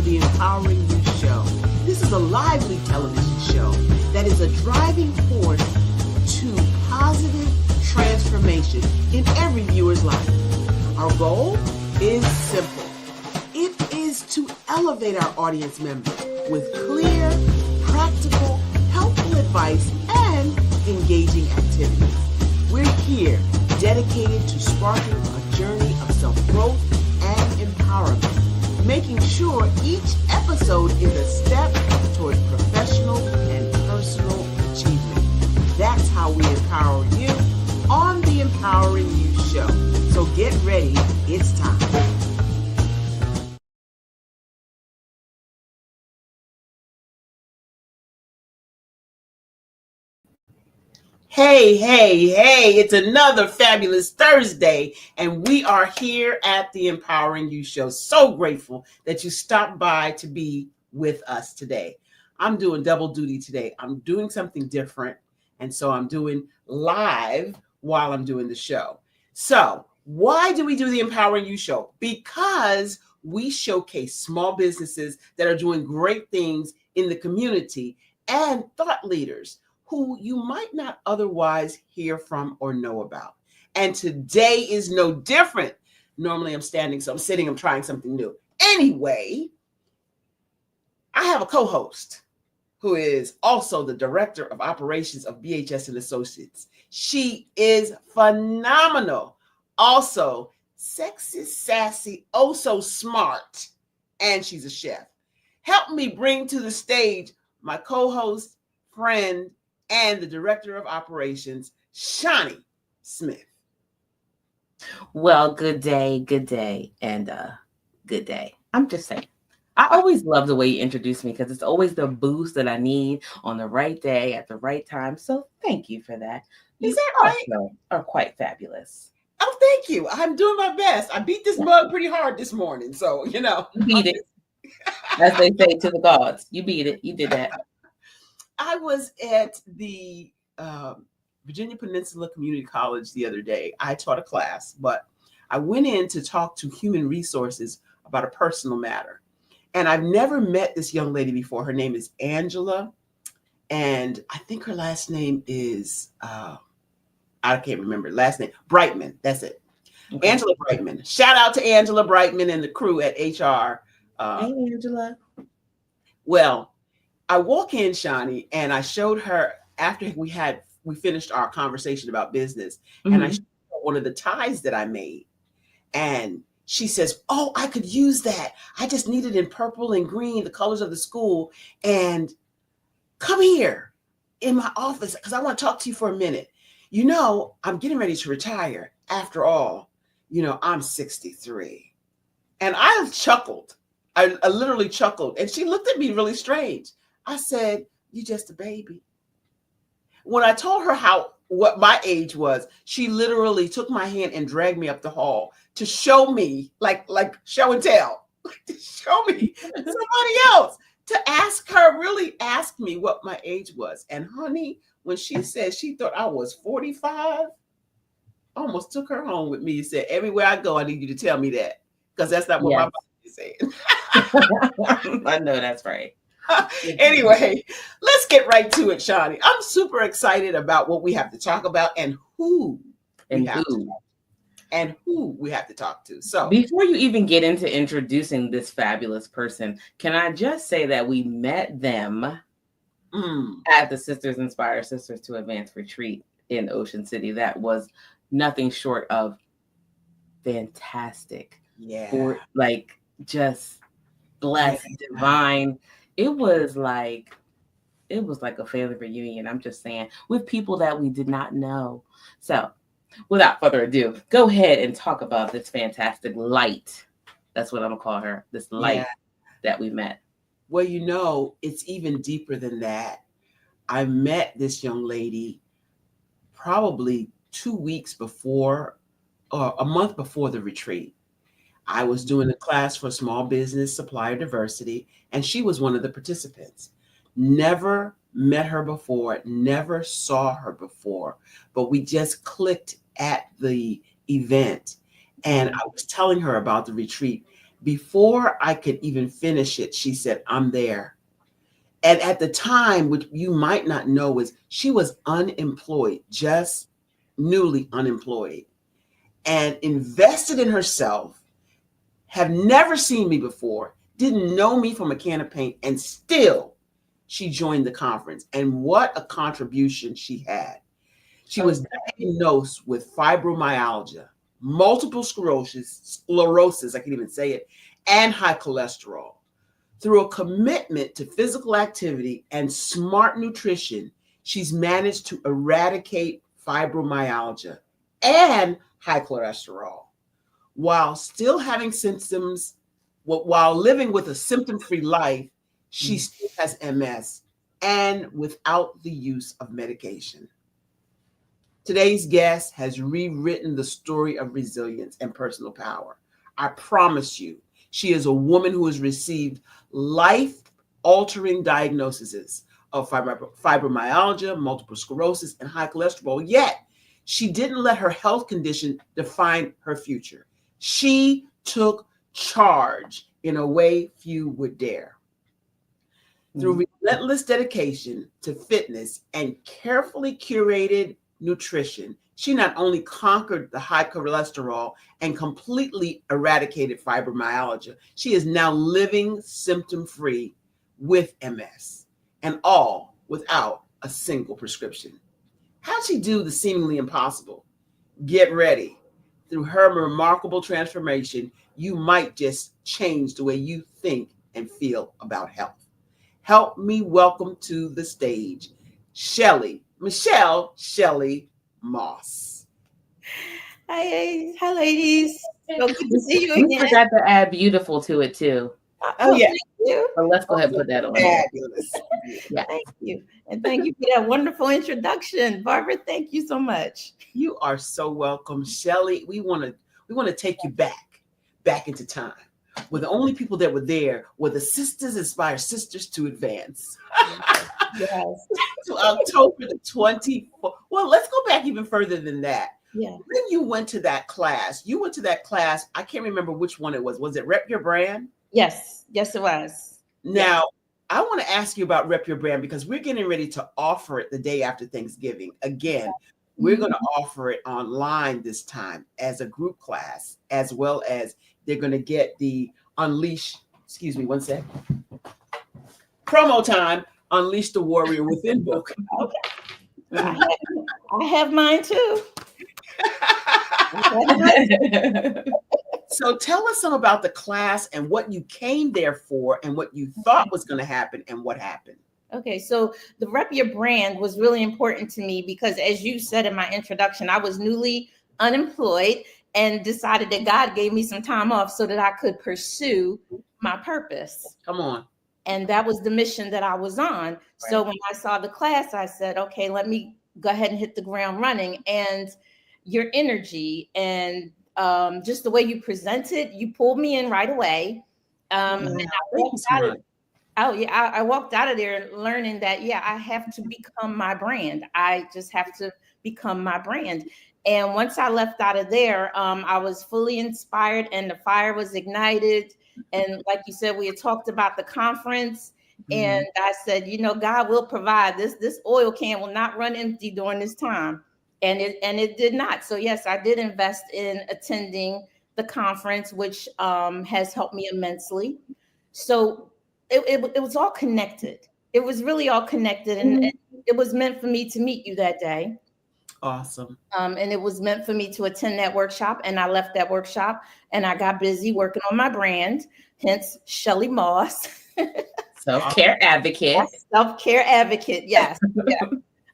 the Empowering You Show. This is a lively television show that is a driving force to positive transformation in every viewer's life. Our goal is simple. It is to elevate our audience members with clear, practical, helpful advice and engaging activities. We're here dedicated to sparking a journey of self-growth and empowerment, making sure each episode is a step towards professional and personal achievement. That's how we empower you on the Empowering You Show. So get ready, it's time. Hey, it's another fabulous Thursday, and we are here at the Empowering You Show. So grateful that you stopped by to be with us today. I'm doing double duty today. I'm doing something different, and so I'm doing live while I'm doing the show. So why do we do the Empowering You Show? Because we showcase small businesses that are doing great things in the community and thought leaders who you might not otherwise hear from or know about. And today is no different. Normally I'm standing, so I'm sitting, I'm trying something new. Anyway, I have a co-host who is also the director of operations of BHS and Associates. She is phenomenal. Also, sexy, sassy, oh so smart, and she's a chef. Help me bring to the stage my co-host, friend, and the director of operations, Shawnee Smith. Well, good day, and good day. I'm just saying. I always love the way you introduce me because it's always the boost that I need on the right day at the right time. So thank you for that. Is that right? You are quite fabulous. Oh, thank you. I'm doing my best. I beat this mug pretty hard this morning. So, you beat it. As they say to the gods. You beat it. You did that. I was at the Virginia Peninsula Community College the other day. I taught a class, but I went in to talk to human resources about a personal matter. And I've never met this young lady before. Her name is Angela. And I think her last name is, I can't remember last name, Brightman. That's it. Okay. Angela Brightman. Shout out to Angela Brightman and the crew at HR. Hey, Angela. Well, I walk in, Shawnee, and I showed her after we finished our conversation about business, and I showed her one of the ties that I made. And she says, "Oh, I could use that. I just need it in purple and green, the colors of the school. And come here in my office because I want to talk to you for a minute. I'm getting ready to retire. After all, I'm 63." And I chuckled. I literally chuckled. And she looked at me really strange. I said, "You just a baby." When I told her what my age was, she literally took my hand and dragged me up the hall to show me, like show and tell, to show me somebody else, to really ask me what my age was. And honey, when she said she thought I was 45, I almost took her home with me and said, "Everywhere I go, I need you to tell me that, because that's not what my body is saying." I know that's right. Anyway, let's get right to it, Shawnee. I'm super excited about what we have to talk about and who we have to talk to. So before you even get into introducing this fabulous person, can I just say that we met them at the Sisters Inspire Sisters to Advance retreat in Ocean City. That was nothing short of fantastic. Yeah. Or just blessed, divine. It was like a family reunion. I'm just saying, with people that we did not know. So without further ado, go ahead and talk about this fantastic light. That's what I'm gonna call her. This light that we met. Well, it's even deeper than that. I met this young lady probably 2 weeks before, or a month before the retreat. I was doing a class for small business supplier diversity, and she was one of the participants. Never met her before, never saw her before, but we just clicked at the event. And I was telling her about the retreat, Before I could even finish it, she said, I'm there. And at the time, which you might not know, is she was unemployed, just newly unemployed, and invested in herself, have never seen me before, didn't know me from a can of paint, and still she joined the conference. And what a contribution she had. She was diagnosed with fibromyalgia, multiple sclerosis, I can't even say it, and high cholesterol. Through a commitment to physical activity and smart nutrition, she's managed to eradicate fibromyalgia and high cholesterol while still having symptoms, while living with a symptom-free life. She still has MS and without the use of medication. Today's guest has rewritten the story of resilience and personal power. I promise you, she is a woman who has received life-altering diagnoses of fibromyalgia, multiple sclerosis, and high cholesterol, yet she didn't let her health condition define her future. She took charge in a way few would dare. Through relentless dedication to fitness and carefully curated nutrition, she not only conquered the high cholesterol and completely eradicated fibromyalgia, she is now living symptom-free with MS, and all without a single prescription. How'd she do the seemingly impossible? Get ready. Through her remarkable transformation, you might just change the way you think and feel about health. Help me welcome to the stage Michelle Shelley Moss. Hi, ladies. So good to see you We again. forgot to add beautiful to it too. Oh, yeah. Thank you. But let's go ahead and put that on. Fabulous. Yeah. Thank you. And thank you for that wonderful introduction. Barbara, thank you so much. You are so welcome, Shelley. We want to take you back into time, where the only people that were there were the Sisters Inspire Sisters to Advance. Yes. To October the 24th. Well, let's go back even further than that. Yeah. When you went to that class, I can't remember which one it was. Was it Rep Your Brand? Yes. Yes, it was. Now, I want to ask you about Rep Your Brand because we're getting ready to offer it the day after Thanksgiving. Again, we're going to offer it online this time as a group class, as well as they're going to get the Unleash, excuse me, one sec. Promo time, Unleash the Warrior Within book. Okay. I have mine too. So tell us some about the class and what you came there for and what you thought was going to happen and what happened. Okay, so the Rep Your Brand was really important to me because, as you said in my introduction, I was newly unemployed and decided that God gave me some time off so that I could pursue my purpose. Come on. And that was the mission that I was on. Right. So when I saw the class, I said, okay, let me go ahead and hit the ground running. And your energy and just the way you presented, you pulled me in right away. And I walked out of there learning that, I have to become my brand. I just have to become my brand. And once I left out of there, I was fully inspired and the fire was ignited. And like you said, we had talked about the conference. And I said, God will provide this. This oil can will not run empty during this time. And it did not. So yes, I did invest in attending the conference, which has helped me immensely. So it was all connected. It was really all connected. And it was meant for me to meet you that day. Awesome. And it was meant for me to attend that workshop. And I left that workshop and I got busy working on my brand, hence Shelley Moss. Self-care advocate. Self-care advocate, yes.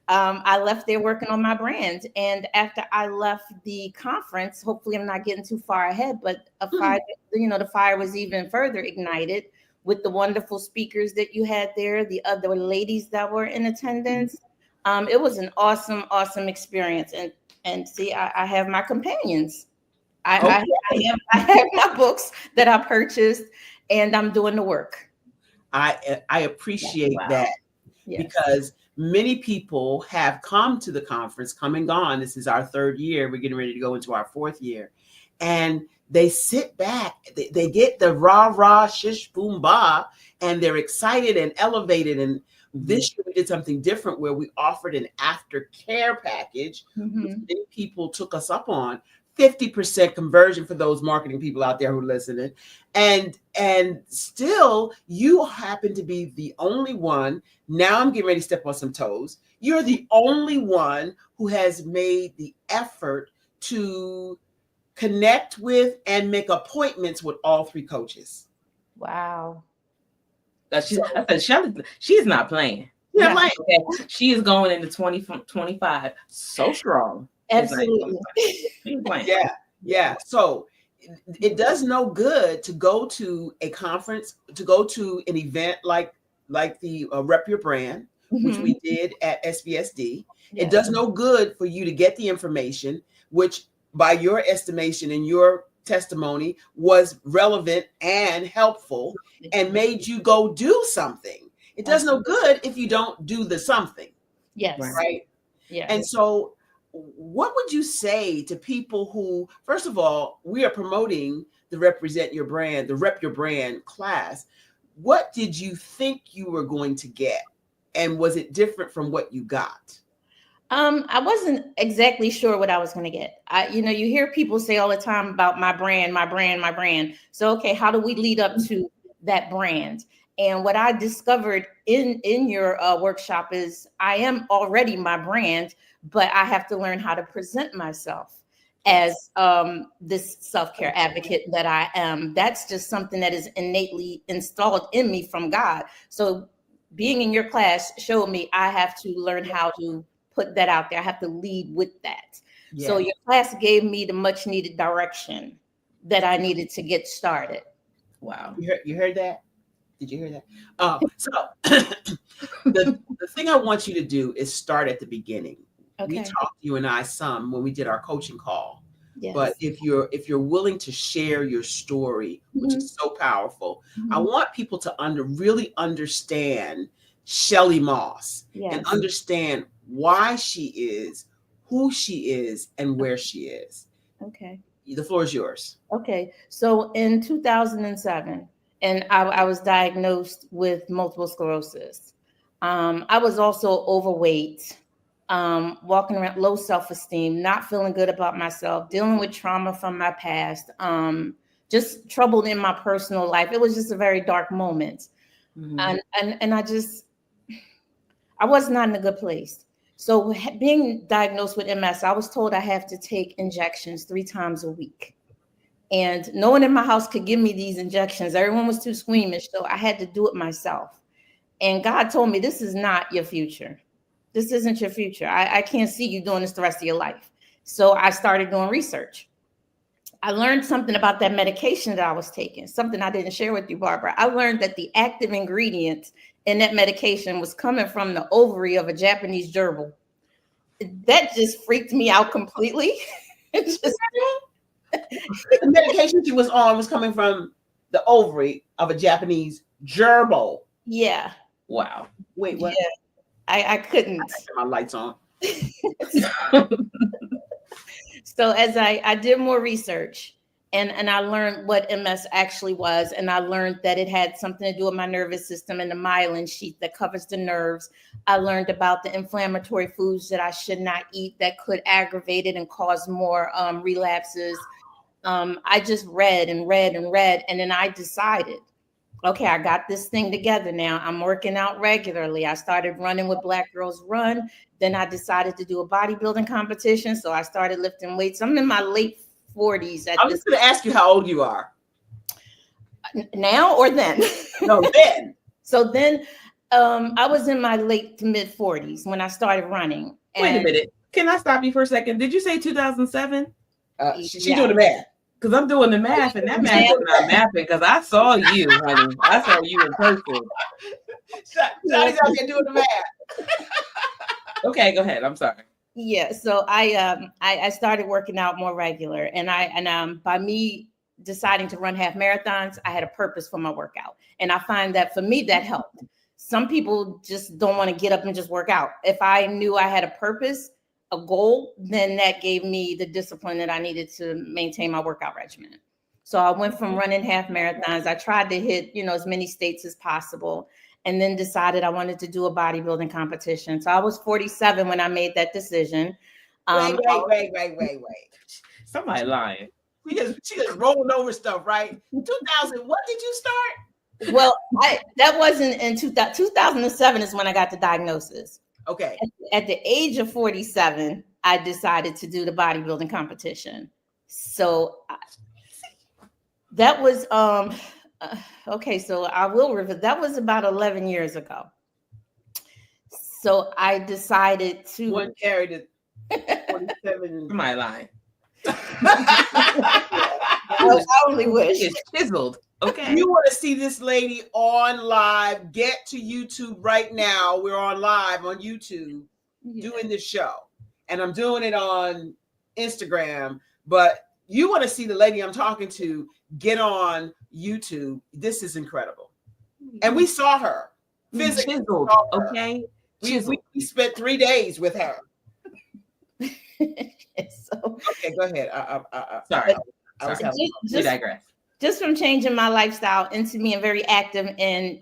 I left there working on my brand. And after I left the conference, hopefully I'm not getting too far ahead, but the fire was even further ignited with the wonderful speakers that you had there, the other ladies that were in attendance. It was an awesome, awesome experience. And see, I have my companions. I have my books that I purchased and I'm doing the work. I appreciate that because many people have come to the conference, come and gone. This is our third year. We're getting ready to go into our fourth year. And they sit back, they get the rah rah shish boom ba, and they're excited and elevated. And this year we did something different where we offered an aftercare package, which many people took us up on. 50% conversion for those marketing people out there who are listening. And still, you happen to be the only one. Now I'm getting ready to step on some toes. You're the only one who has made the effort to connect with and make appointments with all 3 coaches. Wow. I said, she's not playing. Yeah, Okay. She is going into 2025 so strong. Absolutely. Yeah. So it does no good to go to a conference, to go to an event like the Rep Your Brand, which we did at SBSD. It does no good for you to get the information, which by your estimation and your testimony was relevant and helpful and made you go do something. It does no good if you don't do the something. Yes. Right. Yeah. And so what would you say to people who, first of all, we are promoting the Represent Your Brand, the Rep Your Brand class. What did you think you were going to get? And was it different from what you got? I wasn't exactly sure what I was going to get. You hear people say all the time about my brand. So, okay, how do we lead up to that brand? And what I discovered in your workshop is I am already my brand, but I have to learn how to present myself as this self-care advocate that I am. That's just something that is innately installed in me from God. So being in your class showed me I have to learn how to put that out there. I have to lead with that. Yeah. So your class gave me the much needed direction that I needed to get started. Wow. You heard that? Did you hear that? So the thing I want you to do is start at the beginning. Okay. We talked, you and I, some when we did our coaching call. Yes. But if you're willing to share your story, which is so powerful, I want people to really understand Shelly Moss and understand why she is, who she is, and where she is. Okay. The floor is yours. Okay. So in 2007, and I was diagnosed with multiple sclerosis. I was also overweight, walking around, low self-esteem, not feeling good about myself, dealing with trauma from my past, just troubled in my personal life. It was just a very dark moment. And I was not in a good place. So being diagnosed with MS, I was told I have to take injections 3 times a week. And no one in my house could give me these injections. Everyone was too squeamish. So I had to do it myself. And God told me, this is not your future. This isn't your future. I can't see you doing this the rest of your life. So I started doing research. I learned something about that medication that I was taking, something I didn't share with you, Barbara. I learned that the active ingredient in that medication was coming from the ovary of a Japanese gerbil. That just freaked me out completely. The medication she was on was coming from the ovary of a Japanese gerbil. Yeah. Wow. Wait, what? Yeah. I couldn't. I had my lights on. So as I did more research and I learned what MS actually was, and I learned that it had something to do with my nervous system and the myelin sheath that covers the nerves. I learned about the inflammatory foods that I should not eat that could aggravate it and cause more relapses. I just read, and then I decided, okay, I got this thing together now. I'm working out regularly. I started running with Black Girls Run. Then I decided to do a bodybuilding competition. So I started lifting weights. I'm in my late 40s. I was going to ask you how old you are. Now or then? No, then. So then I was in my late to mid 40s when I started running. Wait a minute. Can I stop you for a second? Did you say 2007? She's doing the math. Because I'm doing the math, and that math is not mapping. Because I saw you, honey. I saw you in person. Johnny's out there doing the math. Okay, go ahead. I'm sorry. Yeah, so I started working out more regular, and by me deciding to run half marathons, I had a purpose for my workout, and I find that for me that helped. Some people just don't want to get up and just work out. If I knew I had a purpose, a goal, then that gave me the discipline that I needed to maintain my workout regimen. So I went from running half marathons. I tried to hit, as many states as possible, and then decided I wanted to do a bodybuilding competition. So I was 47 when I made that decision. Wait. Somebody lying. She just rolling over stuff, right? 2000, what did you start? Well, that wasn't in 2007 is when I got the diagnosis. Okay. At the age of 47, I decided to do the bodybuilding competition. So that was okay. So I will reveal that was about 11 years ago. So I decided to. One carried it. 47. Somebody lying. I only wish. It's chiseled. Okay. You want to see this lady on live? Get to YouTube right now. We're on live on YouTube doing this show, and I'm doing it on Instagram. But you want to see the lady I'm talking to? Get on YouTube. This is incredible, and we saw her physically. Chiseled. Okay. We spent 3 days with her. So, Okay, go ahead. Sorry. I was having We digress. Just from changing my lifestyle into being very active and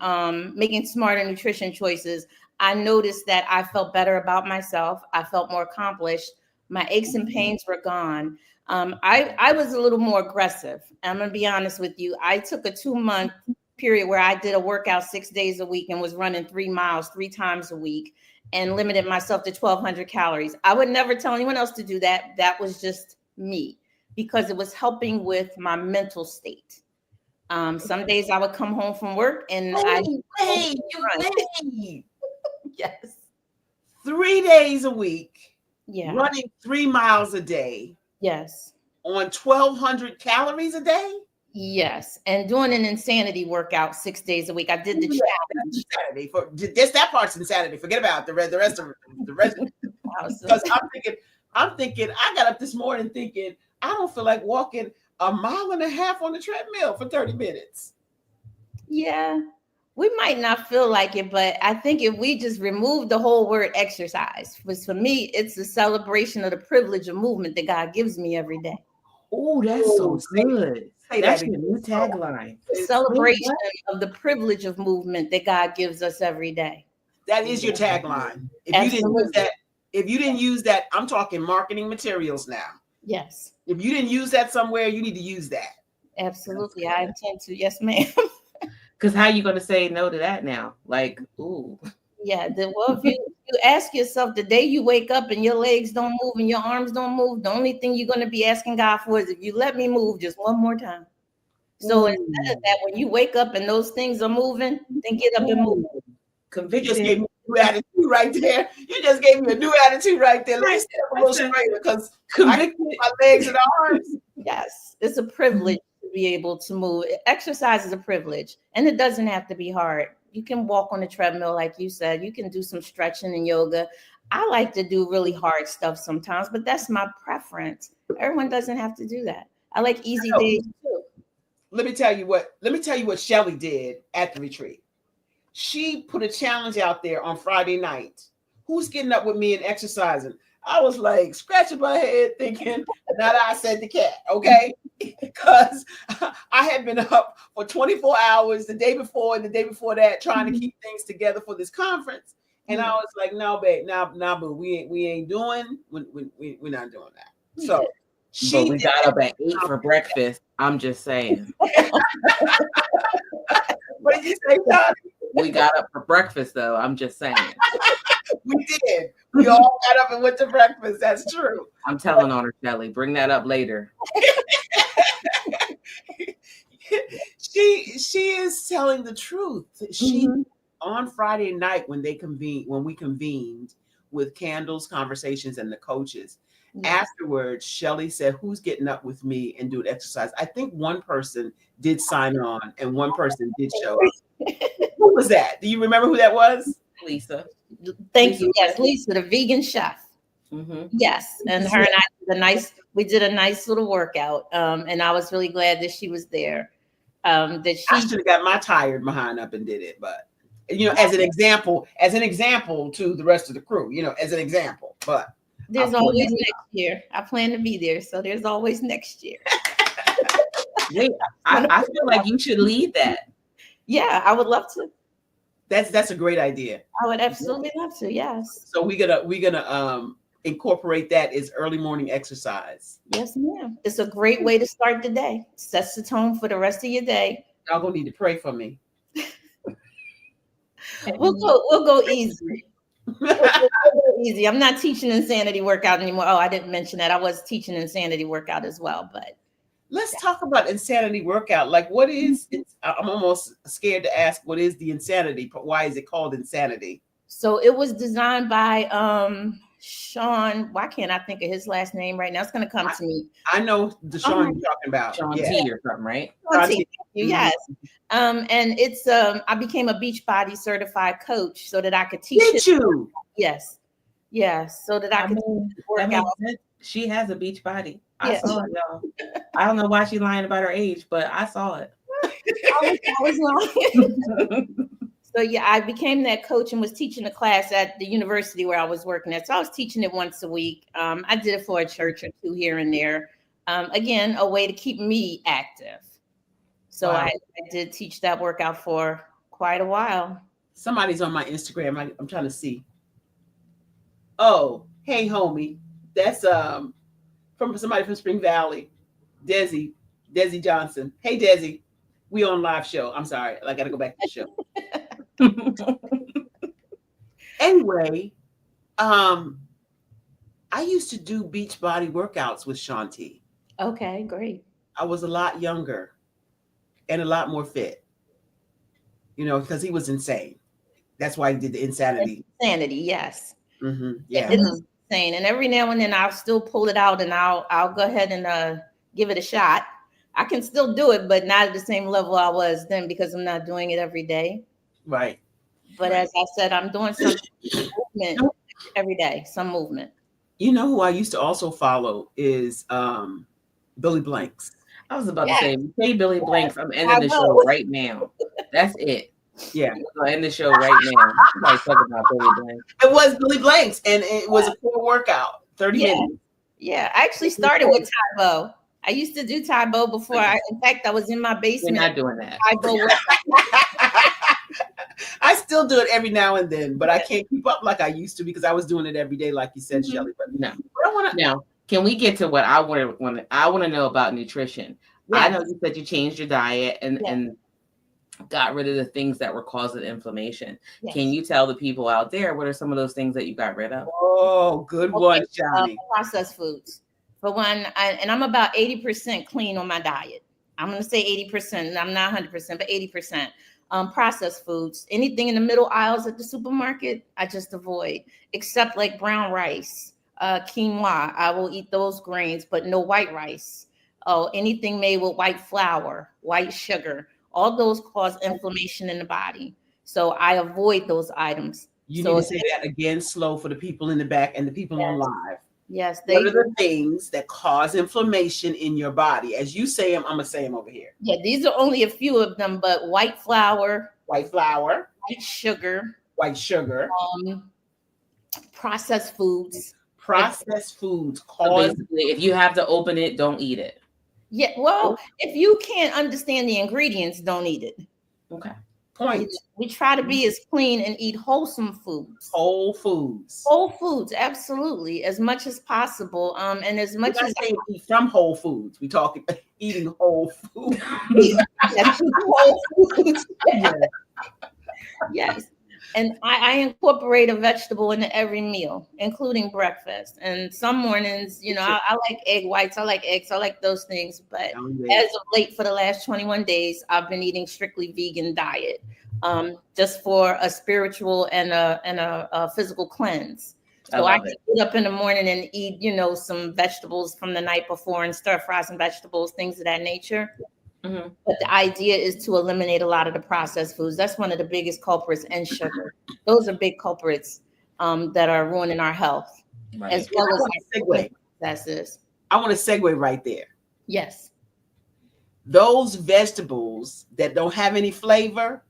making smarter nutrition choices, I noticed that I felt better about myself. I felt more accomplished. My aches and pains were gone. I was a little more aggressive. I'm going to be honest with you. I took a 2-month period where I did a workout 6 days a week and was running 3 miles 3 times a week and limited myself to 1,200 calories. I would never tell anyone else to do that. That was just me, because it was helping with my mental state. Some days I would come home from work and yes, 3 days a week, yeah, running 3 miles a day yes, on 1,200 calories a day. yes, and doing an insanity workout 6 days a week. I did the challenge. Saturday for just that part's insanity. Forget about the rest of the rest. Awesome. Because I'm thinking. I got up this morning thinking I don't feel like walking 1.5 miles on the treadmill for 30 minutes. Yeah, we might not feel like it, but I think if we just remove the whole word exercise, because for me, it's a celebration of the privilege of movement that God gives me every day. Oh, that's so good. That's your new tagline. The celebration of the privilege of movement that God gives us every day. That is your tagline. If you didn't use that, I'm talking marketing materials now. Yes. If you didn't use that somewhere, you need to use that. Absolutely. I intend to. Yes, ma'am. Because how you going to say no to that now? Like, ooh. Yeah. If you ask yourself the day you wake up and your legs don't move and your arms don't move, the only thing you're going to be asking God for is if you let me move just one more time. So instead of that, when you wake up and those things are moving, then get up and move. You just gave me a new attitude right there. You just gave me a new attitude right there. Let me step a little straighter because convicted my legs and arms. Yes, it's a privilege to be able to move. Exercise is a privilege, and it doesn't have to be hard. You can walk on the treadmill, like you said. You can do some stretching and yoga. I like to do really hard stuff sometimes, but that's my preference. Everyone doesn't have to do that. I like easy days too. Let me tell you what Shelly did at the retreat. She put a challenge out there on Friday night. Who's getting up with me and exercising? I was like scratching my head thinking, not I said the cat, okay? Because I had been up for 24 hours the day before and the day before that trying to keep things together for this conference. And I was like, no, babe, nah, boo, we ain't doing, we're not doing that. So but we got up at 8 for breakfast. I'm just saying. What did you say, Johnny? We got up for breakfast, though. I'm just saying. We did. We all got up and went to breakfast. That's true. I'm telling on her, Shelly. Bring that up later. She is telling the truth. She on Friday night when we convened with Candles Conversations and the coaches. Yes. Afterwards, Shelly said, "Who's getting up with me and doing exercise?" I think one person did sign on and one person did show up. Who was that? Do you remember who that was? Lisa. Thank you. Yes, Lisa, the vegan chef. Mm-hmm. Yes, and her and I did a nice little workout, and I was really glad that she was there. I should have got my tired behind up and did it, but as an example to the rest of the crew, as an example. But there's always next year. I plan to be there, so there's always next year. Wait, I feel like you should lead that. Yeah, I would love to. That's a great idea. I would absolutely love to. Yes. So we're gonna incorporate that as early morning exercise. Yes, ma'am. It's a great way to start the day. Sets the tone for the rest of your day. Y'all gonna need to pray for me. We'll go easy. We'll go easy. I'm not teaching insanity workout anymore. Oh, I didn't mention that. I was teaching insanity workout as well, but Let's talk about insanity workout. Like, what is? I'm almost scared to ask. What is the insanity? But why is it called insanity? so it was designed by Sean. Why can't I think of his last name right now? It's gonna come to me. I know the Sean you're talking about. Sean Yeah. T or something, right? Sean T. Yes. And it's I became a Beachbody certified coach so that I could teach Did it. you? Yes. Yes. So that I could work That out. makes sense. She has a beach body. I Yeah. saw it, y'all. I don't know why she's lying about her age, but I saw it. I was lying. So yeah, I became that coach and was teaching a class at the university where I was working at. So I was teaching it once a week. I did it for a church or two here and there. Again, a way to keep me active. So Wow. I did teach that workout for quite a while. Somebody's on my Instagram. I'm trying to see. Oh, hey, homie. That's from somebody from Spring Valley. Desi Johnson. Hey, Desi. We on live show. I'm sorry. I got to go back to the show. Anyway, I used to do Beachbody workouts with Sean T. Okay, great. I was a lot younger and a lot more fit, because he was insane. That's why he did the insanity. Insanity, yes. Yeah. It is insane. And every now and then I'll still pull it out and I'll go ahead and give it a shot. I can still do it, but not at the same level I was then because I'm not doing it every day. Right. But as I said, I'm doing some movement every day, some movement. You know who I used to also follow is Billy Blanks. I was about Yes. to say Billy Blanks. I'm ending I the will. show right now. That's it. Yeah. I'm gonna end the show right now. Somebody talk about Billy Blanks. It was Billy Blanks, and it was a full workout, 30 Yeah. minutes. Yeah, I actually started with Tae-Bo. I used to do Tae-Bo before. In fact, I was in my We're basement. not doing that. Tae-Bo workout. I still do it every now and then, but I can't keep up like I used to because I was doing it every day, like you said, Mhm. Shelly. But No. I want to. Now, can we get to what I want to know about nutrition? I know you said you changed your diet and got rid of the things that were causing inflammation. Yes. Can you tell the people out there what are some of those things that you got rid of? Oh, good one, Johnny. Processed foods. For one, and I'm about 80% clean on my diet. I'm going to say 80%. I'm not 100%, but 80%. Processed foods, anything in the middle aisles at the supermarket, I just avoid, except like brown rice, quinoa. I will eat those grains, but no white rice. Oh, anything made with white flour, white sugar, all those cause inflammation in the body. So I avoid those items. You So need to say that again, slow, for the people in the back and the people on live. yes, What are the things that cause inflammation in your body? As you say them, I'm gonna say them over here. yeah, these are only a few of them, but white flour, White flour, white sugar, white sugar, processed foods. processed foods So cause. basically, if you have to open it, don't eat it. Yeah, well, if you can't understand the ingredients, don't eat it. Okay. Point. We try to be as clean and eat wholesome foods. Whole foods. Whole foods, absolutely, as much as possible. And as much We're as not saying eat from Whole Foods. We talking eating whole food. yes, whole foods. Yes. And I incorporate a vegetable into every meal, including breakfast. And some mornings, I like egg whites. I like eggs. I like those things. But as of late, for the last 21 days, I've been eating strictly vegan diet, just for a spiritual and a physical cleanse. So I can get up in the morning and eat, some vegetables from the night before and stir fry some vegetables, things of that nature. Mm-hmm. But the idea is to eliminate a lot of the processed foods. That's one of the biggest culprits, and sugar. Those are big culprits that are ruining our health, Right. as well as segue. processes. I want to segue right there. Yes. Those vegetables that don't have any flavor,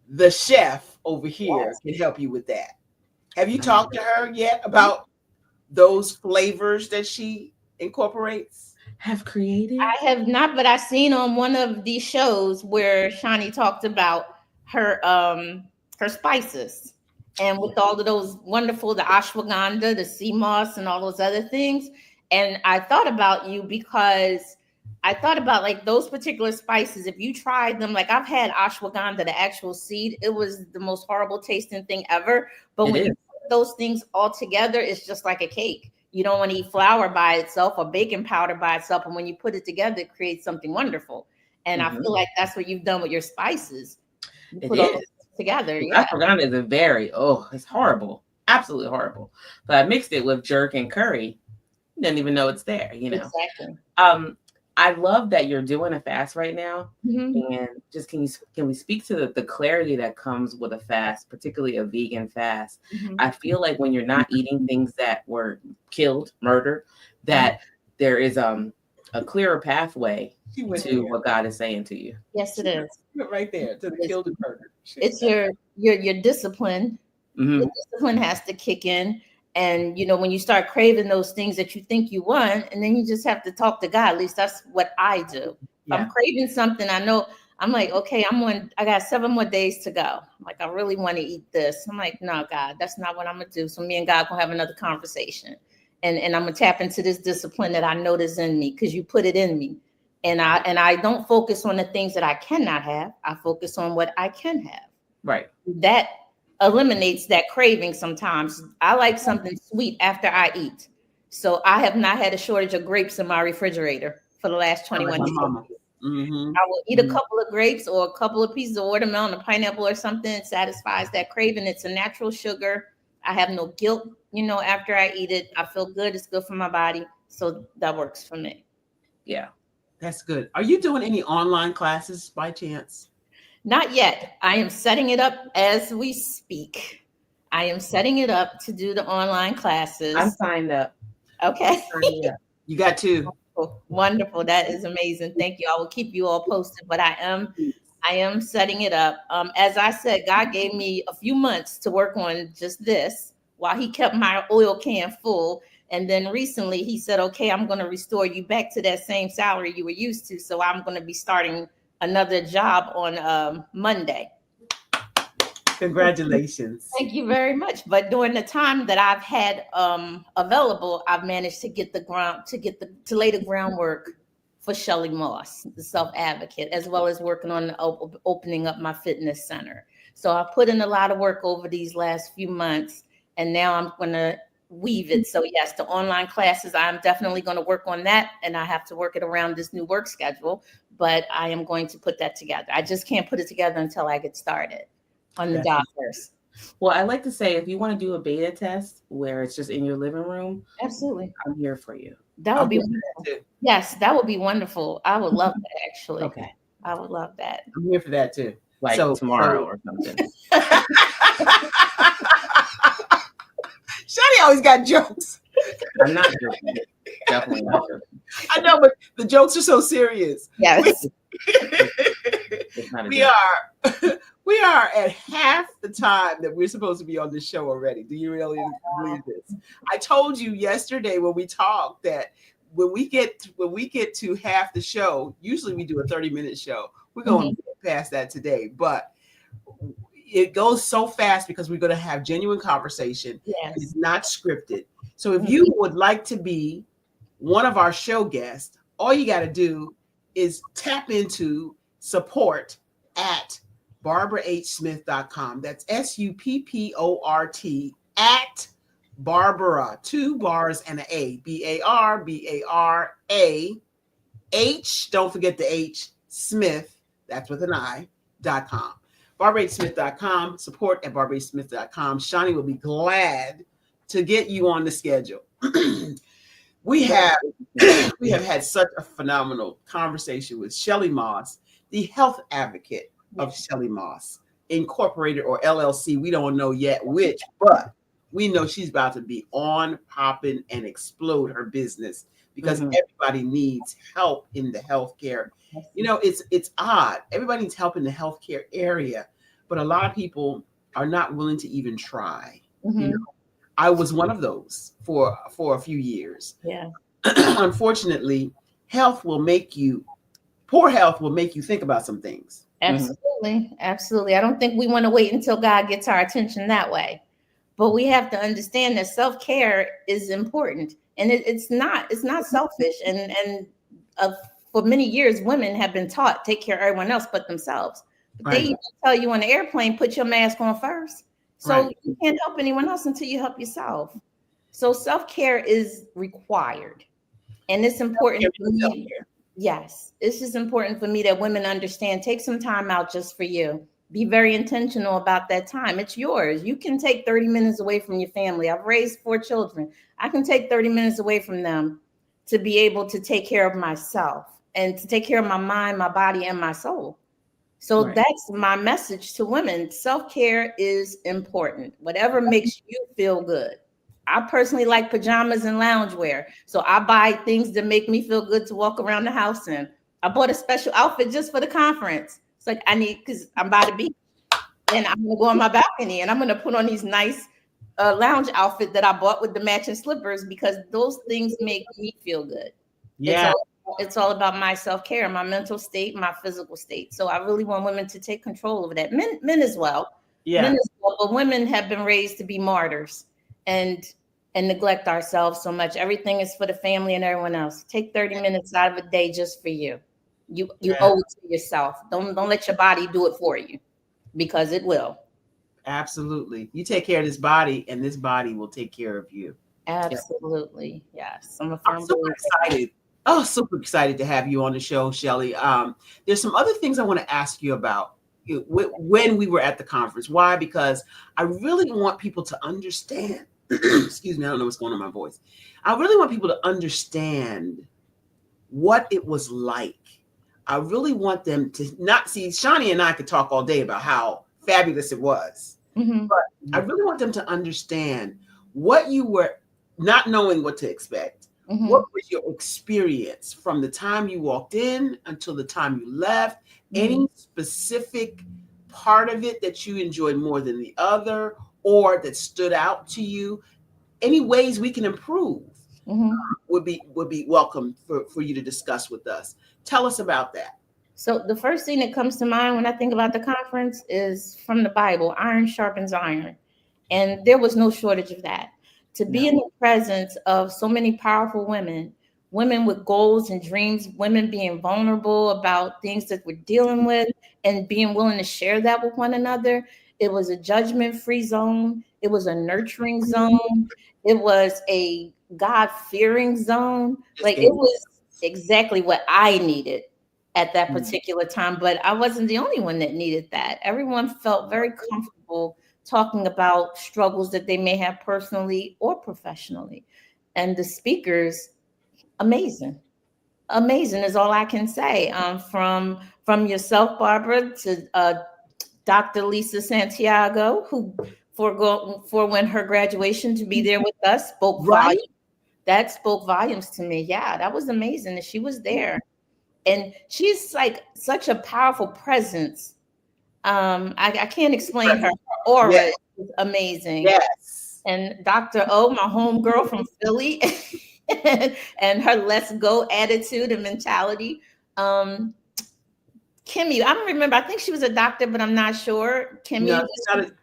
the chef over here can help you with that. Have you talked to her yet about those flavors that she incorporates? have created? I have not, but I seen on one of these shows where Shani talked about her spices. And with all of those wonderful, the ashwagandha, the sea moss, and all those other things. And I thought about you because I thought about like those particular spices. If you tried them, like I've had ashwagandha, the actual seed, it was the most horrible tasting thing ever. But It when you is. put those things all together, it's just like a cake. You don't want to eat flour by itself or baking powder by itself. And when you put it together, it creates something wonderful. And I Mhm. feel like that's what you've done with your spices. You It put all is. those together. Yeah. Ashwagandha is a very, it's horrible. Absolutely horrible. But I mixed it with jerk and curry. Didn't even know it's there, you know. Exactly. I love that you're doing a fast right now. Mhm. And just can we speak to the clarity that comes with a fast, particularly a vegan fast? Mhm. I feel like when you're not eating things that were killed, murdered, that there is a clearer pathway She went to there. what God is saying to you. Yes, it is. She went right there to the It's- killed and murdered. It's your discipline. Mhm. The discipline has to kick in. And you know, when you start craving those things that you think you want, and then you just have to talk to God. At least that's what I do. If I'm craving something, I know I'm like, okay, I got 7 more days to go. I'm like, I really want to eat this. I'm like, no, God, that's not what I'm gonna do. So me and God gonna have another conversation. And I'm gonna tap into this discipline that I know is in me because you put it in me. And I don't focus on the things that I cannot have. I focus on what I can have. Right. That eliminates that craving sometimes. I like something sweet after I eat. So I have not had a shortage of grapes in my refrigerator for the last 21 days. Mm-hmm. I will eat a couple of grapes or a couple of pieces of watermelon, a pineapple or something. It satisfies that craving. It's a natural sugar. I have no guilt, you know, after I eat it. I feel good. It's good for my body. So that works for me. Yeah. That's good. Are you doing any online classes by chance? Not yet. I am setting it up as we speak. I am setting it up to do the online classes. I'm signed up. Okay. You got two. Wonderful. That is amazing. Thank you. I will keep you all posted, but I am setting it up. As I said, God gave me a few months to work on just this while he kept my oil can full. And then recently he said, okay, I'm going to restore you back to that same salary you were used to. So I'm going to be starting another job on Monday. Congratulations. Thank you very much. But during the time that I've had available, I've managed to get to lay the groundwork for Shelly Moss, the self-advocate, as well as working on opening up my fitness center. So I put in a lot of work over these last few months, and now I'm going to weave it. So yes, the online classes, I'm definitely going to work on that, and I have to work it around this new work schedule, but I am going to put that together. I just can't put it together until I get started on the job first. Well, I like to say if you want to do a beta test where it's just in your living room, Absolutely. I'm here for you. That would be wonderful. Yes, that would be wonderful. I would love that, actually. Okay. I would love that. I'm here for that too. Like tomorrow or something. Shani always got jokes. I'm not joking. Definitely not joking. I know, but the jokes are so serious. Yes. It's not a joke. We are at half the time that we're supposed to be on this show already. Do you really believe this? I told you yesterday when we talked that when we get to half the show, usually we do a 30-minute show. We're going to get past that today, but it goes so fast because we're going to have genuine conversation. Yes. It's not scripted. So if you would like to be one of our show guests, all you got to do is tap into support at BarbaraHSmith.com. That's SUPPORT at Barbara, 2 bars and an A, BARBARA H. Don't forget the H, Smith. That's with an I.com. BarbaraHSmith.com. Support at BarbaraHSmith.com. Shani will be glad to get you on the schedule. We have had such a phenomenal conversation with Shelly Moss, the health advocate of Shelly Moss Incorporated or LLC. We don't know yet which, but we know she's about to be on, popping, and explode her business because everybody needs help in the healthcare. You know, it's odd. Everybody needs help in the healthcare area, but a lot of people are not willing to even try. You know, I was one of those for a few years. Yeah. Unfortunately, poor health will make you think about some things. Absolutely. Absolutely. I don't think we want to wait until God gets our attention that way. But we have to understand that self-care is important. And it's not selfish. And for many years, women have been taught take care of everyone else but themselves. But Right. they even tell you on the airplane, put your mask on first. So Right. you can't help anyone else until you help yourself. So self-care is required. And it's important for me. Self-care. Yes, it's just important for me that women understand. Take some time out just for you. Be very intentional about that time. It's yours. You can take 30 minutes away from your family. I've raised 4 children. I can take 30 minutes away from them to be able to take care of myself and to take care of my mind, my body, and my soul. So Right. that's my message to women. Self-care is important. Whatever makes you feel good. I personally like pajamas and loungewear. So I buy things that make me feel good to walk around the house in. I bought a special outfit just for the conference. It's like because I'm by the beach and I'm gonna go on my balcony and I'm gonna put on these nice lounge outfit that I bought with the matching slippers because those things make me feel good. Yeah. It's all about my self-care, my mental state, my physical state. So I really want women to take control over that. Men as well. Yeah. Men as well, but women have been raised to be martyrs and neglect ourselves so much. Everything is for the family and everyone else. Take 30 minutes out of a day just for you. You owe it to yourself. Don't let your body do it for you because it will. Absolutely. You take care of this body and this body will take care of you. Absolutely. Yes. I'm super excited. Oh, super excited to have you on the show, Shelly. There's some other things I want to ask you about when we were at the conference. Why? Because I really want people to understand. Excuse me, I don't know what's going on in my voice. I really want people to understand what it was like. I really want them to not see. Shawnee and I could talk all day about how fabulous it was. Mm-hmm. But I really want them to understand what you were not knowing what to expect. Mm-hmm. What was your experience from the time you walked in until the time you left? Mm-hmm. Any specific part of it that you enjoyed more than the other or that stood out to you? Any ways we can improve would be welcome for you to discuss with us. Tell us about that. So the first thing that comes to mind when I think about the conference is from the Bible, iron sharpens iron. And there was no shortage of that. To be in the presence of so many powerful women with goals and dreams, women being vulnerable about things that we're dealing with and being willing to share that with one another. It was a judgment-free zone. It was a nurturing zone. It was a God-fearing zone. Like it was exactly what I needed at that particular time. But I wasn't the only one that needed that. Everyone felt very comfortable talking about struggles that they may have personally or professionally. And the speakers, amazing is all I can say. From yourself, Barbara, to Dr. Lisa Santiago, who for when her graduation to be there with us spoke volumes. That spoke volumes to me. Yeah, that was amazing that she was there. And she's like such a powerful presence. I can't explain her aura is amazing. Yes. And Dr. O, my homegirl from Philly, and her let's go attitude and mentality. Kimmy, I don't remember. I think she was a doctor, but I'm not sure. Kimmy, no,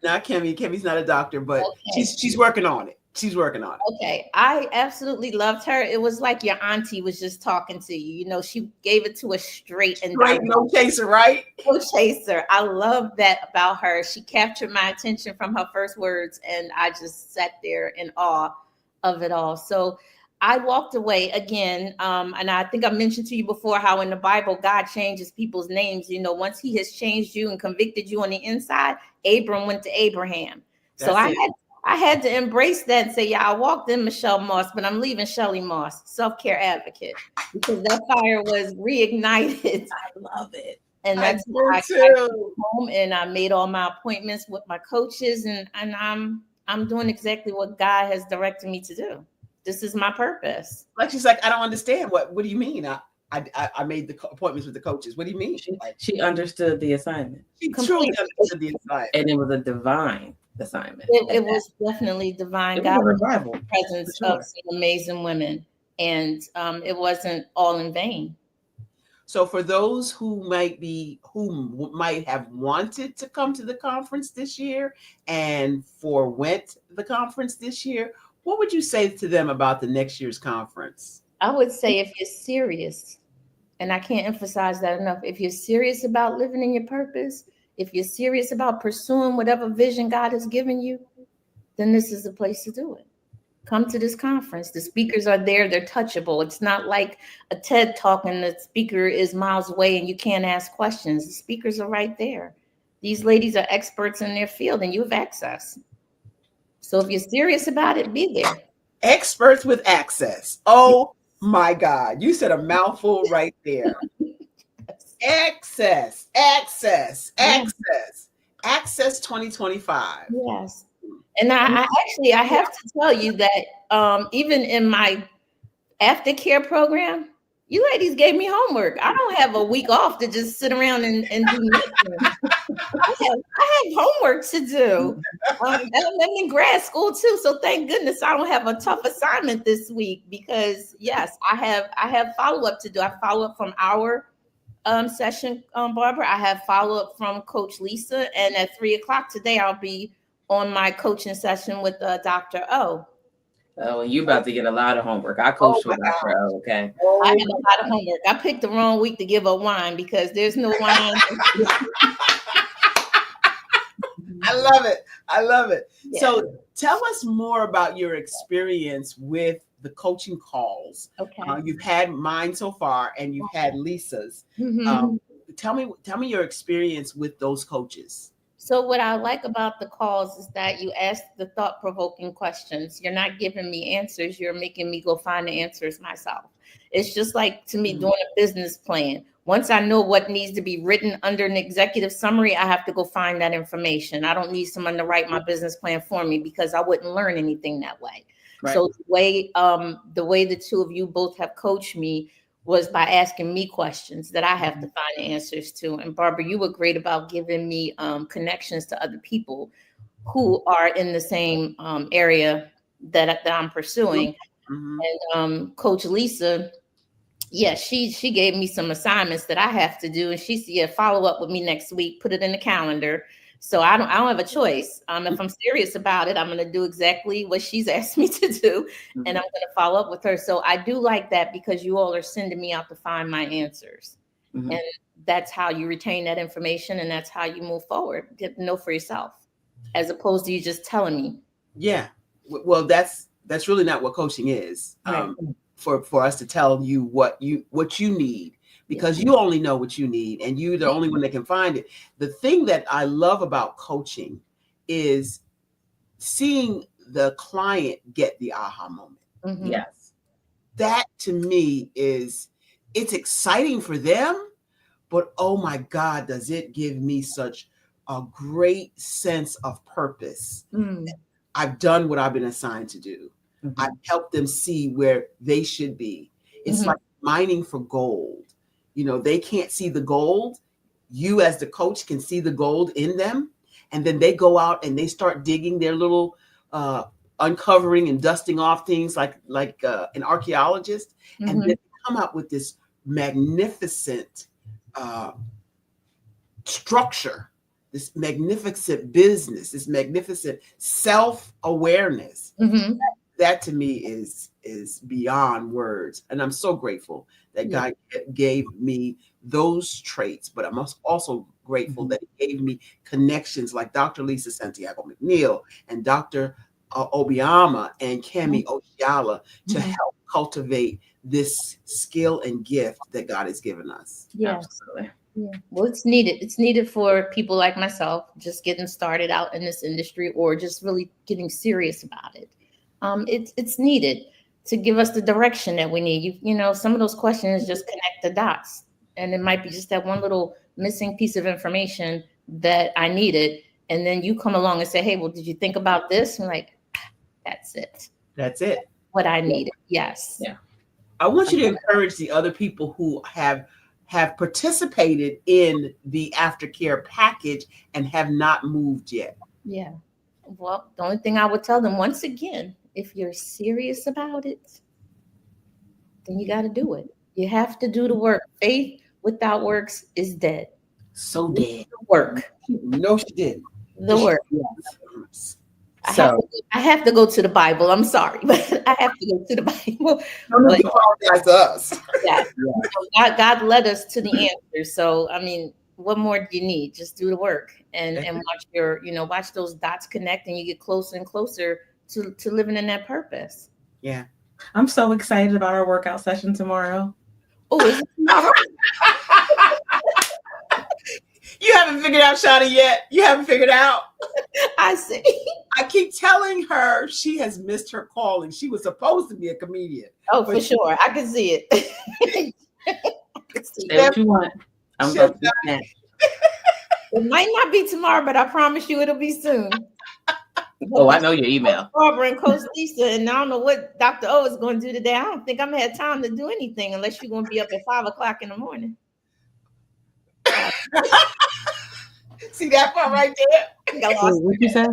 not Kimmy. Kimmy's not a doctor, but she's working on it. She's working on it. Okay. I absolutely loved her. It was like your auntie was just talking to you. You know, she gave it to us straight and direct. No chaser, right? No chaser. I love that about her. She captured my attention from her first words, and I just sat there in awe of it all. So I walked away again. And I think I mentioned to you before how in the Bible, God changes people's names. You know, once he has changed you and convicted you on the inside, Abram went to Abraham. So I had to embrace that and say, yeah, I walked in Michelle Moss, but I'm leaving Shelly Moss, self-care advocate, because that fire was reignited. I love it. And that's why I came home and I made all my appointments with my coaches, and I'm doing exactly what God has directed me to do. This is my purpose. Like she's like, I don't understand. What do you mean? I made the appointments with the coaches. What do you mean? She understood the assignment. She truly understood the assignment. And it was a divine assignment. It was definitely divine. God was presence of some amazing women. and it wasn't all in vain. So for those who might have wanted to come to the conference this year and forwent the conference this year, what would you say to them about the next year's conference? I would say if you're serious, and I can't emphasize that enough, if you're serious about living in your purpose, if you're serious about pursuing whatever vision God has given you, then this is the place to do it. Come to this conference. The speakers are there. They're touchable. It's not like a TED talk and the speaker is miles away and you can't ask questions. The speakers are right there. These ladies are experts in their field and you have access. So if you're serious about it, be there. Experts with access. Oh my God. You said a mouthful right there. Access, access, access, access 2025. Yes. And I have to tell you that even in my aftercare program, you ladies gave me homework. I don't have a week off to just sit around and do nothing. I have homework to do. And I'm in grad school too, so thank goodness I don't have a tough assignment this week because yes, I have follow up to do. I follow up from our session, Barbara. I have follow up from Coach Lisa, and at 3:00 today, I'll be on my coaching session with Dr. O. Oh, you about to get a lot of homework. I coached with Dr. O, okay? I have a lot of homework. I picked the wrong week to give up wine because there's no wine. I love it. I love it. Yeah. So tell us more about your experience with the coaching calls. Okay. You've had mine so far and you've had Lisa's. Mhm. Tell me your experience with those coaches. So what I like about the calls is that you ask the thought-provoking questions. You're not giving me answers. You're making me go find the answers myself. It's just like, to me, doing a business plan. Once I know what needs to be written under an executive summary, I have to go find that information. I don't need someone to write my business plan for me because I wouldn't learn anything that way. Right. So the way the two of you both have coached me was by asking me questions that I have to find the answers to. And Barbara, you were great about giving me connections to other people who are in the same area that I'm pursuing. Mm-hmm. And Coach Lisa, yeah, she gave me some assignments that I have to do, and she said, follow up with me next week, put it in the calendar. So I don't have a choice. If I'm serious about it, I'm going to do exactly what she's asked me to do, and I'm going to follow up with her. So I do like that because you all are sending me out to find my answers. Mhm. And that's how you retain that information, and that's how you move forward. Get to know for yourself, as opposed to you just telling me. Yeah. Well, that's really not what coaching is. Right. For us to tell you what you need, because you only know what you need and you're the only one that can find it. The thing that I love about coaching is seeing the client get the aha moment. Mhm. Yes. That to me it's exciting for them, but oh my God, does it give me such a great sense of purpose. Mm. I've done what I've been assigned to do. Mhm. I've helped them see where they should be. It's Mhm. like mining for gold. You know, they can't see the gold. You as the coach can see the gold in them. And then they go out and they start digging their little uncovering and dusting off things like an archaeologist. And Mhm. then come out with this magnificent structure, this magnificent business, this magnificent self-awareness. Mhm. That to me is beyond words. And I'm so grateful that God gave me those traits, but I'm also grateful that he gave me connections like Dr. Lisa Santiago McNeil and Dr. Obiama and Kemi Oshiala to help cultivate this skill and gift that God has given us. Yes. Absolutely. Yeah. Well, it's needed. It's needed for people like myself, just getting started out in this industry or just really getting serious about it. It's needed to give us the direction that we need. You know, some of those questions just connect the dots, and it might be just that one little missing piece of information that I needed. And then you come along and say, "Hey, well, did you think about this?" And I'm like, that's it. That's it. What I needed. Yes. Yeah. I want you to encourage the other people who have participated in the aftercare package and have not moved yet. Yeah. Well, the only thing I would tell them once again, if you're serious about it, then you got to do it. You have to do the work. Faith without works is dead. So dead. The work. No, she didn't. The work. So I have to go to the Bible. I'm sorry, but I have to go to the Bible. Don't apologize to us. Yeah. God led us to the answer. So I mean, what more do you need? Just do the work and watch those dots connect, and you get closer and closer to living in that purpose. Yeah. I'm so excited about our workout session tomorrow. Oh, is it tomorrow? You haven't figured out Shawty yet. You haven't figured out. I see. I keep telling her she has missed her calling. She was supposed to be a comedian. Oh, for sure. I can see it. Say what you want. I'm going to do that. It might not be tomorrow, but I promise you it'll be soon. Oh, I know your email. Barbara and Coach Lisa, and I don't know what Dr. O is going to do today. I don't think I'm going to have time to do anything unless you're going to be up at 5 o'clock in the morning. See that part right there? What you say?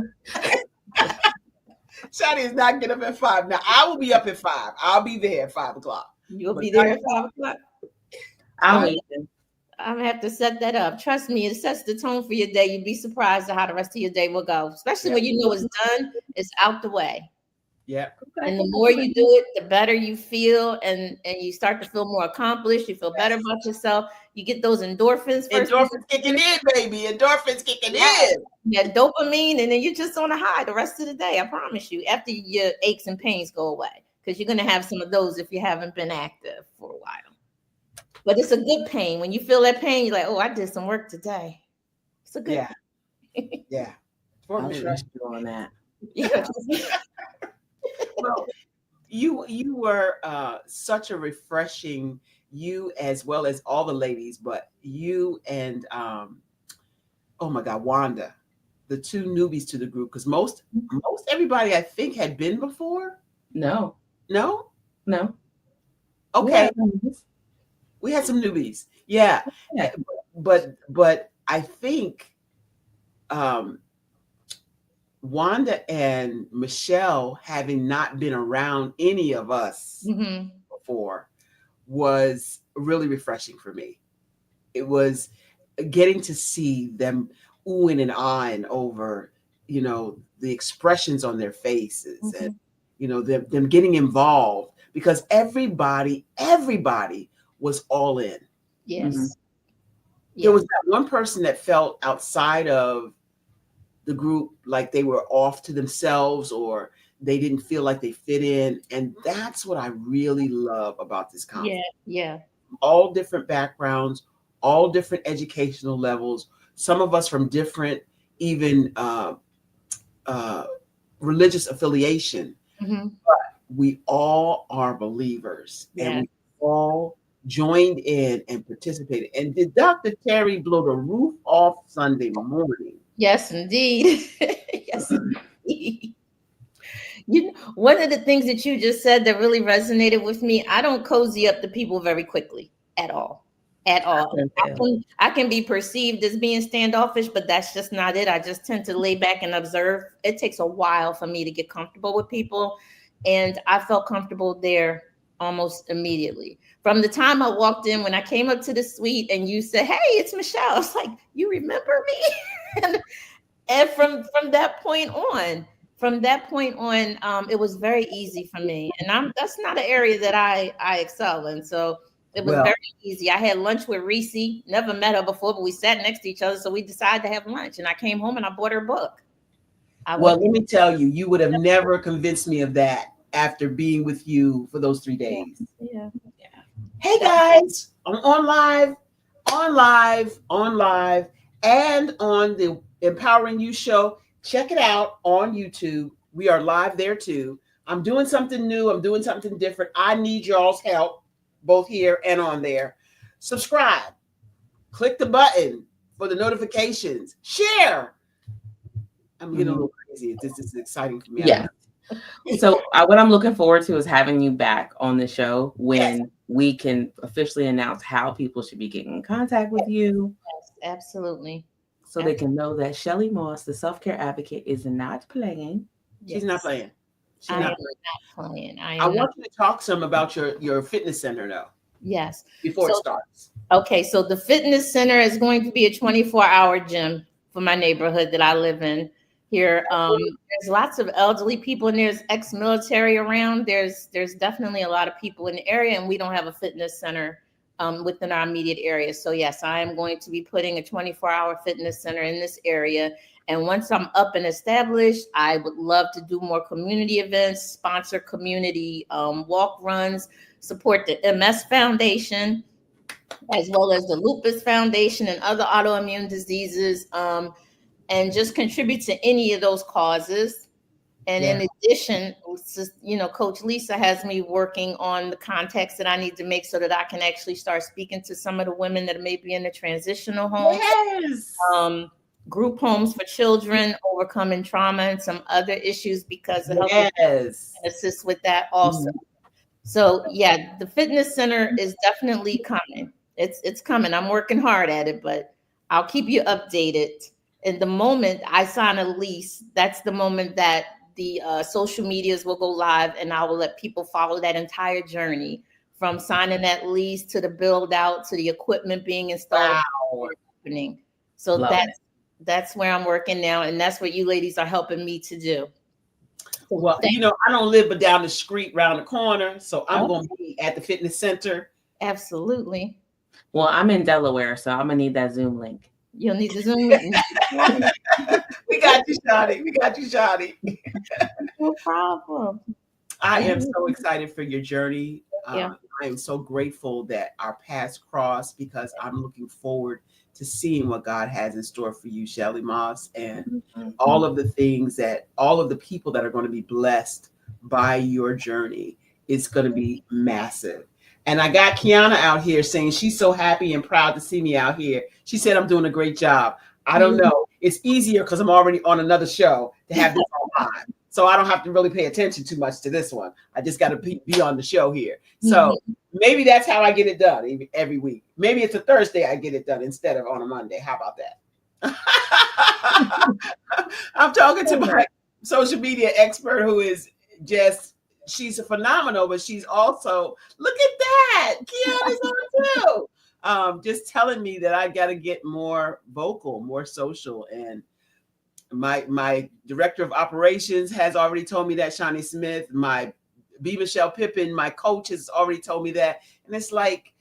Shawty is not getting up at 5. Now, I will be up at 5. I'll be there at 5 o'clock. You'll be there at 5 o'clock? I'll wait. I'm going to have to set that up. Trust me, it sets the tone for your day. You'd be surprised at how the rest of your day will go, especially when you know it's done, it's out the way. Yeah. And the more you do it, the better you feel, and you start to feel more accomplished. You feel better about yourself. You get those endorphins. Endorphins kicking in, baby. Endorphins kicking in. Yeah, dopamine, and then you're just on a high the rest of the day. I promise you. After your aches and pains go away, because you're gonna have some of those if you haven't been active for a while. But it's a good pain. When you feel that pain, you're like, "Oh, I did some work today." It's a good. Yeah. I'll trust you on that. Yeah. Well, you were such a refreshing, you as well as all the ladies, but you and oh my God, Wanda, the two newbies to the group, because most everybody I think had been before. No. Okay, we had some newbies. Yeah. But I think Wanda and Michelle, having not been around any of us before, was really refreshing for me. It was getting to see them oohing and ahhing over, the expressions on their faces and, them getting involved, because everybody was all in. Yes. Mm-hmm. There was that one person that felt outside of the group, like they were off to themselves or they didn't feel like they fit in. And that's what I really love about this conference. Yeah. All different backgrounds, all different educational levels, some of us from different, even religious affiliation. Mm-hmm. But we all are believers, and we all joined in and participated. And did Dr. Terry blow the roof off Sunday morning? Yes, indeed. Yes, indeed. One of the things that you just said that really resonated with me, I don't cozy up to people very quickly at all. I can be perceived as being standoffish, but that's just not it. I just tend to lay back and observe. It takes a while for me to get comfortable with people. And I felt comfortable there almost immediately. From the time I walked in, when I came up to the suite and you said, "Hey, it's Michelle," I was like, "You remember me?" and from that point on, it was very easy for me. And that's not an area that I excel in. So it was very easy. I had lunch with Reese, never met her before, but we sat next to each other. So we decided to have lunch, and I came home and I bought her book. Let me tell you, you would have never convinced me of that after being with you for those 3 days. Yeah. Hey guys, I'm on live, and on the Empowering You show. Check it out on YouTube. We are live there too. I'm doing something new. I'm doing something different. I need y'all's help, both here and on there. Subscribe. Click the button for the notifications. Share. I'm getting a little crazy. This is exciting for me. Yeah. So what I'm looking forward to is having you back on the show when we can officially announce how people should be getting in contact with you. Yes, absolutely. So they can know that Shelly Moss, the self-care advocate, is not playing. She's not playing. She's I am not not playing. I want you to talk some about your fitness center though Yes. before it So, starts. okay, so the fitness center is going to be a 24-hour gym for my neighborhood that I live in here. There's lots of elderly people and there's ex-military around. There's definitely a lot of people in the area, and we don't have a fitness center within our immediate area. So yes, I am going to be putting a 24-hour fitness center in this area. And once I'm up and established, I would love to do more community events, sponsor community walk runs, support the MS Foundation, as well as the Lupus Foundation and other autoimmune diseases, and just contribute to any of those causes. And in addition, Coach Lisa has me working on the context that I need to make so that I can actually start speaking to some of the women that may be in the transitional homes, group homes for children, overcoming trauma and some other issues because of health assist with that also. So yeah, the fitness center is definitely coming. It's coming. I'm working hard at it, but I'll keep you updated. And the moment I sign a lease, that's the moment that the social medias will go live, and I will let people follow that entire journey from signing that lease to the build out to the equipment being installed. Happening. So that's where I'm working now, and that's what you ladies are helping me to do. Well, I don't live but down the street, round the corner, so I'm going to be at the fitness center. Absolutely. Well, I'm in Delaware, so I'm gonna need that Zoom link. You'll need the Zoom link. We got you, Shawty. We got you, Shawty. No problem. I am so excited for your journey. Yeah. I am so grateful that our paths crossed because I'm looking forward to seeing what God has in store for you, Shelly Moss, and all of the things that all of the people that are going to be blessed by your journey. It's going to be massive. And I got Kiana out here saying she's so happy and proud to see me out here. She said I'm doing a great job. I don't know. It's easier because I'm already on another show to have this online. So I don't have to really pay attention too much to this one. I just got to be on the show here. So maybe that's how I get it done every week. Maybe it's a Thursday I get it done instead of on a Monday. How about that? I'm talking to my social media expert who is she's a phenomenal, but she's also, look at that, Kiana's on too. Just telling me that I got to get more vocal, more social. And my director of operations has already told me that, Shawnee Smith, my B. Michelle Pippin, my coach has already told me that. And it's like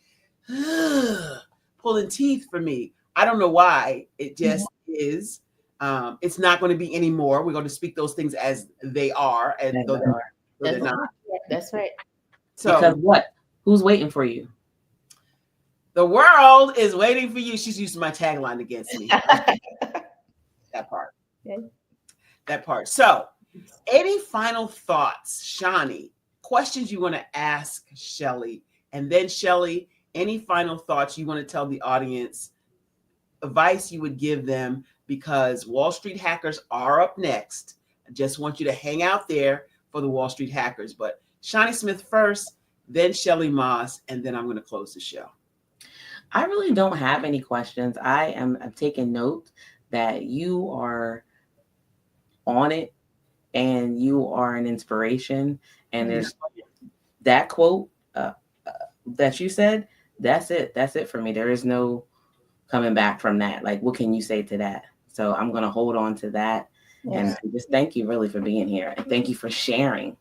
pulling teeth for me. I don't know why. It just is. It's not going to be anymore. We're going to speak those things as they are. And they're not. That's right. So because what? Who's waiting for you? The world is waiting for you. She's using my tagline against me. That part. Okay. That part. So, any final thoughts, Shawnee? Questions you want to ask Shelly? And then, Shelly, any final thoughts you want to tell the audience? Advice you would give them, because Wall Street Hackers are up next. I just want you to hang out there for the Wall Street Hackers. But Shawnee Smith first, then Shelly Moss, and then I'm going to close the show. I really don't have any questions. I'm taking note that you are on it and you are an inspiration. And there's that quote that you said, that's it. That's it for me. There is no coming back from that. Like, what can you say to that? So I'm going to hold on to that. And just thank you really for being here. And thank you for sharing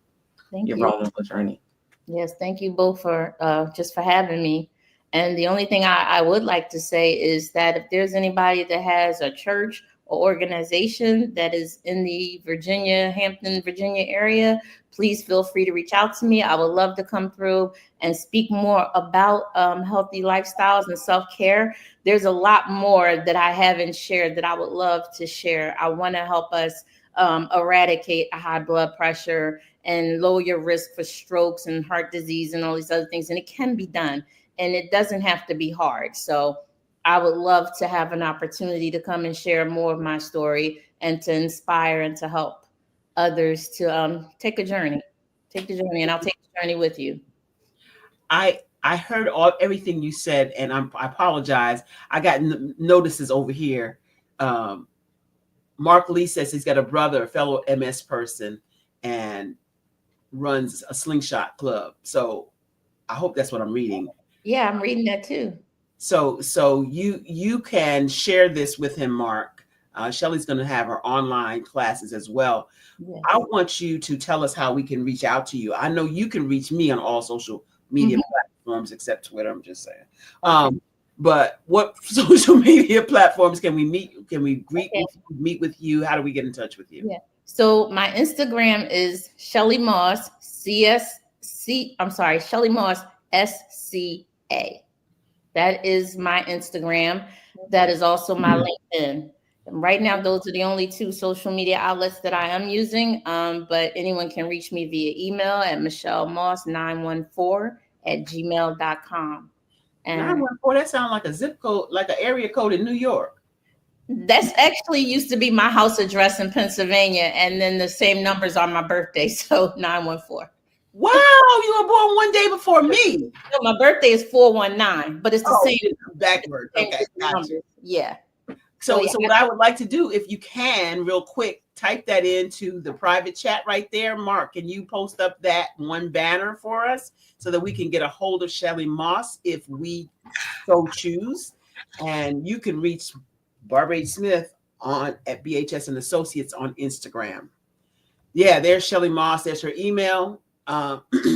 your vulnerable journey. Yes, thank you both for just for having me. And the only thing I would like to say is that if there's anybody that has a church or organization that is in the Hampton, Virginia area, please feel free to reach out to me. I would love to come through and speak more about healthy lifestyles and self-care. There's a lot more that I haven't shared that I would love to share. I want to help us eradicate high blood pressure and lower your risk for strokes and heart disease and all these other things. And it can be done. And it doesn't have to be hard. So I would love to have an opportunity to come and share more of my story and to inspire and to help others to take the journey, and I'll take the journey with you. I heard everything you said, and I apologize. I got notices over here. Mark Lee says he's got a brother, a fellow MS person, and runs a slingshot club. So I hope that's what I'm reading. Yeah, I'm reading that too. So you can share this with him, Mark. Shelly's going to have her online classes as well. Yes. I want you to tell us how we can reach out to you. I know you can reach me on all social media platforms except Twitter. I'm just saying. But what social media platforms can we meet? Can we meet with you? How do we get in touch with you? Yeah. So my Instagram is Shelly Moss Shelly Moss SCA. That is my Instagram. That is also my LinkedIn. And right now, those are the only two social media outlets that I am using. But anyone can reach me via email at michellemoss914@gmail.com. And 914, that sounds like a zip code, like an area code in New York. that's actually used to be my house address in Pennsylvania. And then the same numbers are my birthday. So 914. Wow, you were born one day before me. No, my birthday is 419, but it's the same backwards. Okay, gotcha. numbers. Yeah. So what I would like to do, if you can, real quick, type that into the private chat right there. Mark, can you post up that one banner for us so that we can get a hold of Shelly Moss if we so choose? And you can reach Barbara H. Smith at BHS and Associates on Instagram. Yeah, there's Shelly Moss. There's her email.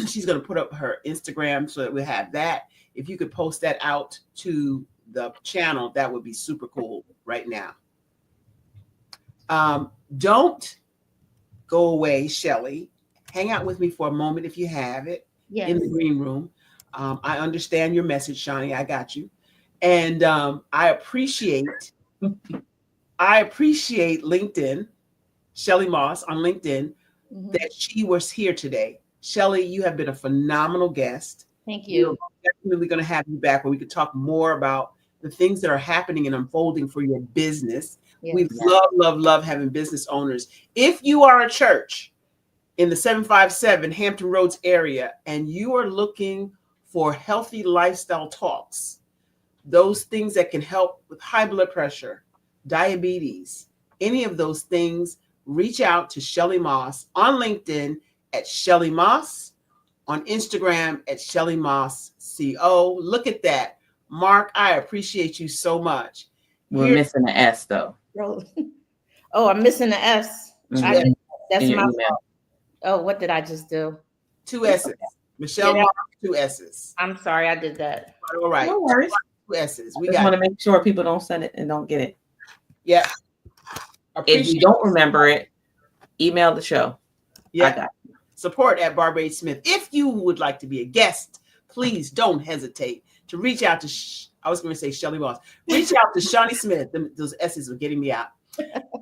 She's going to put up her Instagram so that we have that. If you could post that out to the channel, that would be super cool right now. Don't go away, Shelly. Hang out with me for a moment if you have it. Yes. In the green room. I understand your message, Shawnee. I got you. And I appreciate LinkedIn, Shelly Moss on LinkedIn, that she was here today. Shelly, you have been a phenomenal guest. Thank you. We're definitely going to have you back where we could talk more about the things that are happening and unfolding for your business. Yes. We love having business owners. If you are a church in the 757 Hampton Roads area and you are looking for healthy lifestyle talks, those things that can help with high blood pressure, diabetes, any of those things, reach out to Shelly Moss on LinkedIn at Shelly Moss, on Instagram at Shelly Moss CO. Look at that. Mark, I appreciate you so much. We're missing the S though. Oh, I'm missing the S. That's In your my email. fault. Oh, what did I just do? 2 S's. Michelle Moss, 2 S's. I'm sorry, I did that. All right. No worries. 2 S's. We Just got want to make sure people don't send it and don't get it. Yeah. If you don't remember it, email the show. Yeah. I got it. Support at Barbara H. Smith. If you would like to be a guest, please don't hesitate to reach out to, I was going to say Shelly Moss. Reach out to Shawnee Smith. Those S's are getting me out.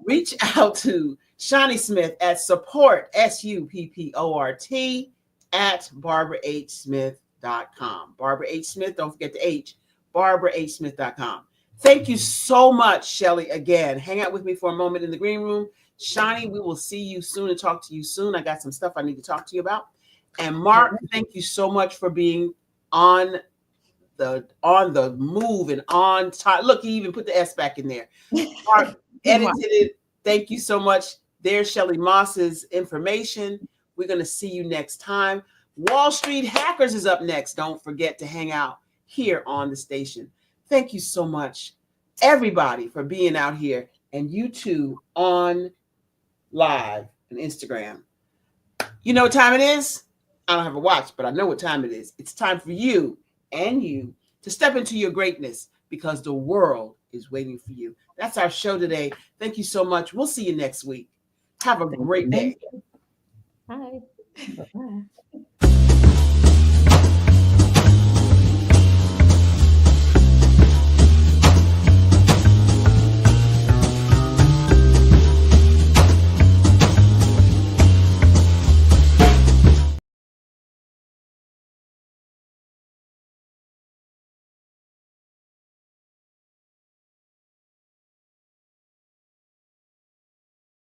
Reach out to Shawnee Smith at support, SUPPORT, at BarbaraHSmith.com. Barbara H. Smith, don't forget the H, BarbaraHSmith.com. Thank you so much, Shelly, again. Hang out with me for a moment in the green room. Shawnee, we will see you soon and talk to you soon. I got some stuff I need to talk to you about. And Mark, thank you so much for being on the move and on time. Look, he even put the S back in there. Mark edited it. Thank you so much. There's Shelly Moss's information. We're going to see you next time. Wall Street Hackers is up next. Don't forget to hang out here on the station. Thank you so much, everybody, for being out here, and you too on live on Instagram. You know what time it is? I don't have a watch, but I know what time it is. It's time for you and you to step into your greatness because the world is waiting for you. That's our show today. Thank you so much. We'll see you next week. Have a great day. Hi. Bye-bye.